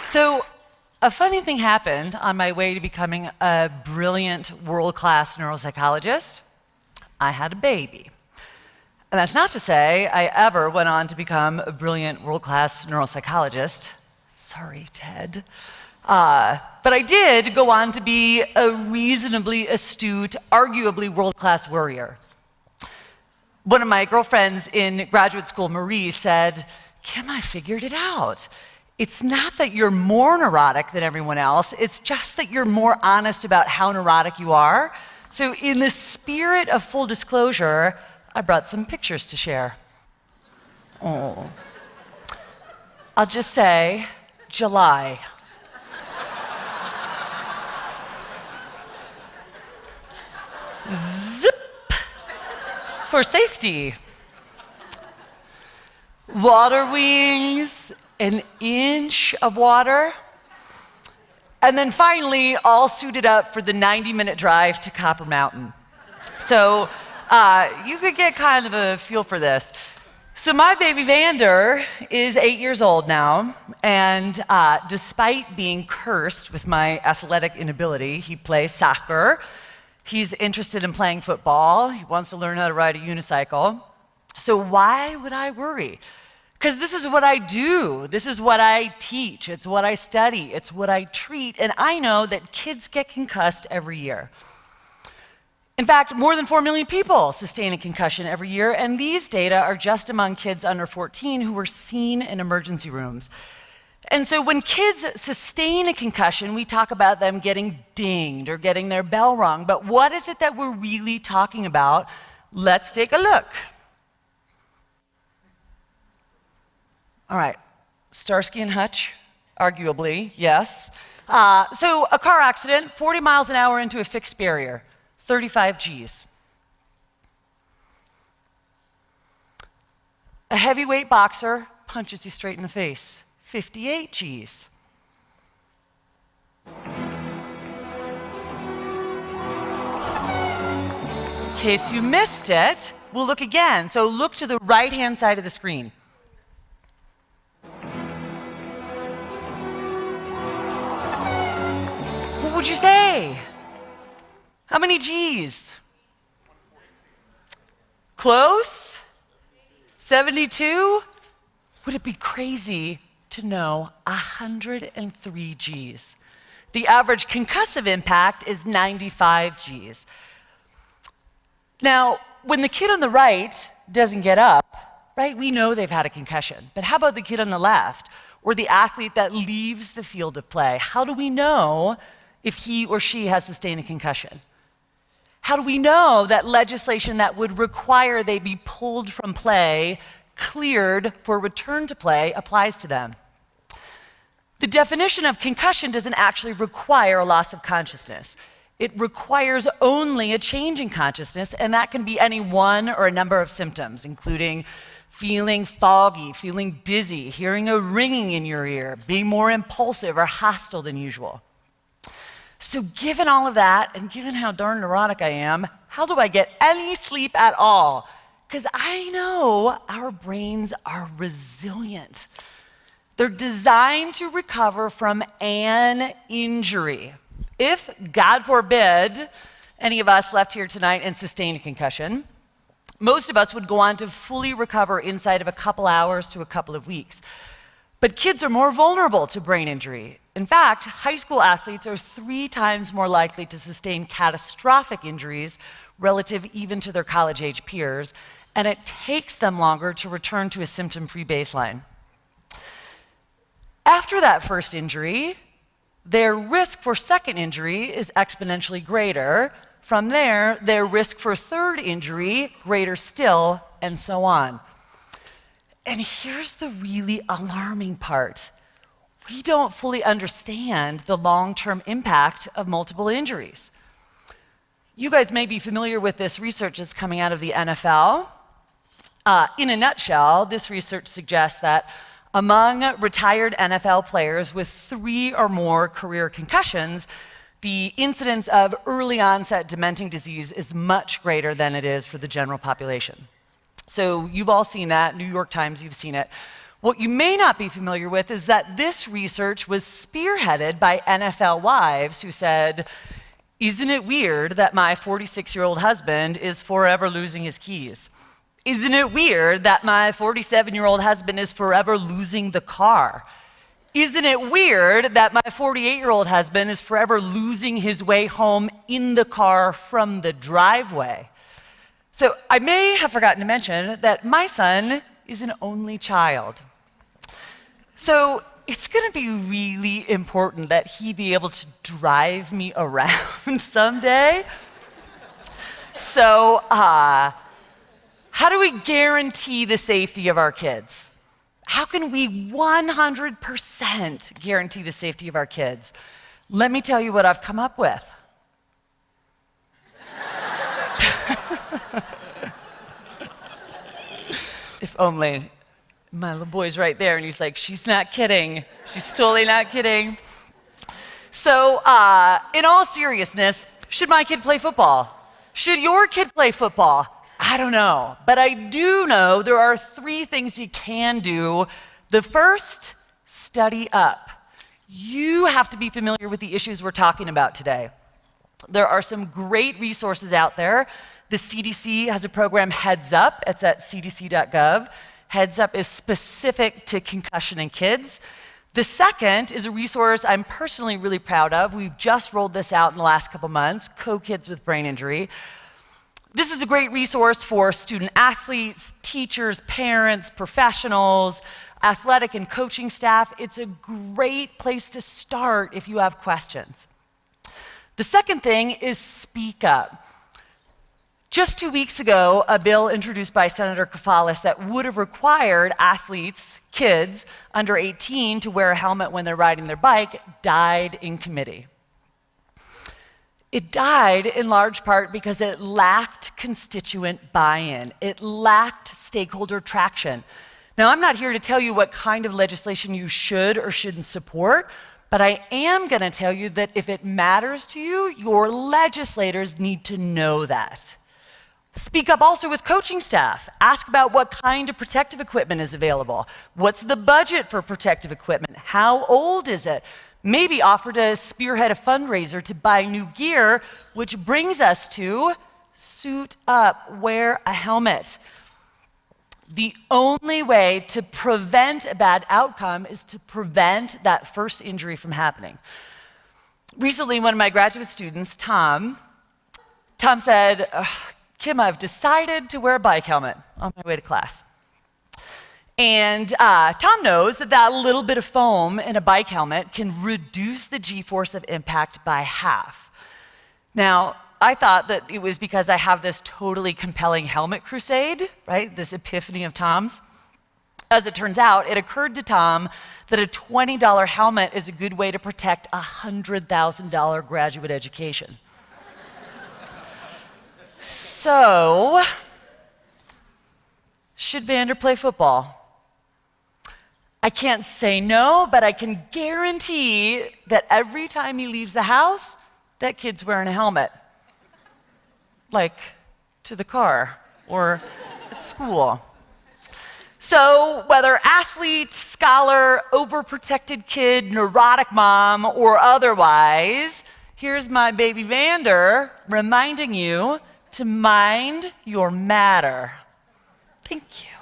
So, a funny thing happened on my way to becoming a brilliant, world-class neuropsychologist. I had a baby. And that's not to say I ever went on to become a brilliant, world-class neuropsychologist. Sorry, Ted. But I did go on to be a reasonably astute, arguably world-class worrier. One of my girlfriends in graduate school, Marie, said, "Kim, I figured it out. It's not that you're more neurotic than everyone else, it's just that you're more honest about how neurotic you are." So in the spirit of full disclosure, I brought some pictures to share. Oh. I'll just say, July. Zip! For safety. Water wings, an inch of water, and then finally all suited up for the 90-minute drive to Copper Mountain. So you could get kind of a feel for this. So my baby Vander is 8 years old now, and despite being cursed with my athletic inability, he plays soccer, he's interested in playing football, he wants to learn how to ride a unicycle. So why would I worry? Because this is what I do, this is what I teach, it's what I study, it's what I treat, and I know that kids get concussed every year. In fact, more than 4 million people sustain a concussion every year, and these data are just among kids under 14 who were seen in emergency rooms. And so when kids sustain a concussion, we talk about them getting dinged or getting their bell rung, but what is it that we're really talking about? Let's take a look. All right, Starsky and Hutch, arguably, yes. So a car accident, 40 miles an hour into a fixed barrier, 35 Gs. A heavyweight boxer punches you straight in the face, 58 Gs. In case you missed it, we'll look again. So look to the right-hand side of the screen. What would you say? How many Gs? Close? 72? Would it be crazy to know 103 Gs? The average concussive impact is 95 Gs. Now, when the kid on the right doesn't get up, right, we know they've had a concussion. But how about the kid on the left, or the athlete that leaves the field of play? How do we know if he or she has sustained a concussion? How do we know that legislation that would require they be pulled from play, cleared for return to play, applies to them? The definition of concussion doesn't actually require a loss of consciousness. It requires only a change in consciousness, and that can be any one or a number of symptoms, including feeling foggy, feeling dizzy, hearing a ringing in your ear, being more impulsive or hostile than usual. So given all of that, and given how darn neurotic I am, how do I get any sleep at all? Because I know our brains are resilient. They're designed to recover from an injury. If, God forbid, any of us left here tonight and sustained a concussion, most of us would go on to fully recover inside of a couple hours to a couple of weeks. But kids are more vulnerable to brain injury. In fact, high school athletes are 3 times more likely to sustain catastrophic injuries relative even to their college-age peers, and it takes them longer to return to a symptom-free baseline. After that first injury, their risk for second injury is exponentially greater. From there, their risk for third injury, greater still, and so on. And here's the really alarming part. We don't fully understand the long-term impact of multiple injuries. You guys may be familiar with this research that's coming out of the NFL. In a nutshell, this research suggests that Among retired NFL players with 3 or more career concussions, the incidence of early onset dementing disease is much greater than it is for the general population. So you've all seen that, New York Times, you've seen it. What you may not be familiar with is that this research was spearheaded by NFL wives who said, "Isn't it weird that my 46-year-old husband is forever losing his keys? Isn't it weird that my 47-year-old husband is forever losing the car? Isn't it weird that my 48-year-old husband is forever losing his way home in the car from the driveway?" So I may have forgotten to mention that my son is an only child. So it's going to be really important that he be able to drive me around someday. So how do we guarantee the safety of our kids? How can we 100% guarantee the safety of our kids? Let me tell you what I've come up with. If only my little boy's right there, and he's like, "She's not kidding. She's totally not kidding." So, in all seriousness, should my kid play football? Should your kid play football? I don't know. But I do know there are 3 things you can do. The first, study up. You have to be familiar with the issues we're talking about today. There are some great resources out there. The CDC has a program, Heads Up. It's at cdc.gov. Heads Up is specific to concussion in kids. The second is a resource I'm personally really proud of. We've just rolled this out in the last couple months, Co-Kids with Brain Injury. This is a great resource for student athletes, teachers, parents, professionals, athletic and coaching staff. It's a great place to start if you have questions. The second thing is speak up. Just 2 weeks ago, a bill introduced by Senator Kafalis that would have required athletes, kids under 18, to wear a helmet when they're riding their bike died in committee. It died in large part because it lacked constituent buy-in. It lacked stakeholder traction. Now, I'm not here to tell you what kind of legislation you should or shouldn't support, but I am going to tell you that if it matters to you, your legislators need to know that. Speak up also with coaching staff. Ask about what kind of protective equipment is available. What's the budget for protective equipment? How old is it? Maybe offer to spearhead a fundraiser to buy new gear, which brings us to suit up, wear a helmet. The only way to prevent a bad outcome is to prevent that first injury from happening. Recently, one of my graduate students, Tom said, "Kim, I've decided to wear a bike helmet on my way to class." And Tom knows that that little bit of foam in a bike helmet can reduce the G-force of impact by half. Now, I thought that it was because I have this totally compelling helmet crusade, right? This epiphany of Tom's. As it turns out, it occurred to Tom that a $20 helmet is a good way to protect a $100,000 graduate education. So, should Vander play football? I can't say no, but I can guarantee that every time he leaves the house, that kid's wearing a helmet. Like to the car or at school. So whether athlete, scholar, overprotected kid, neurotic mom, or otherwise, here's my baby Vander reminding you to mind your matter. Thank you.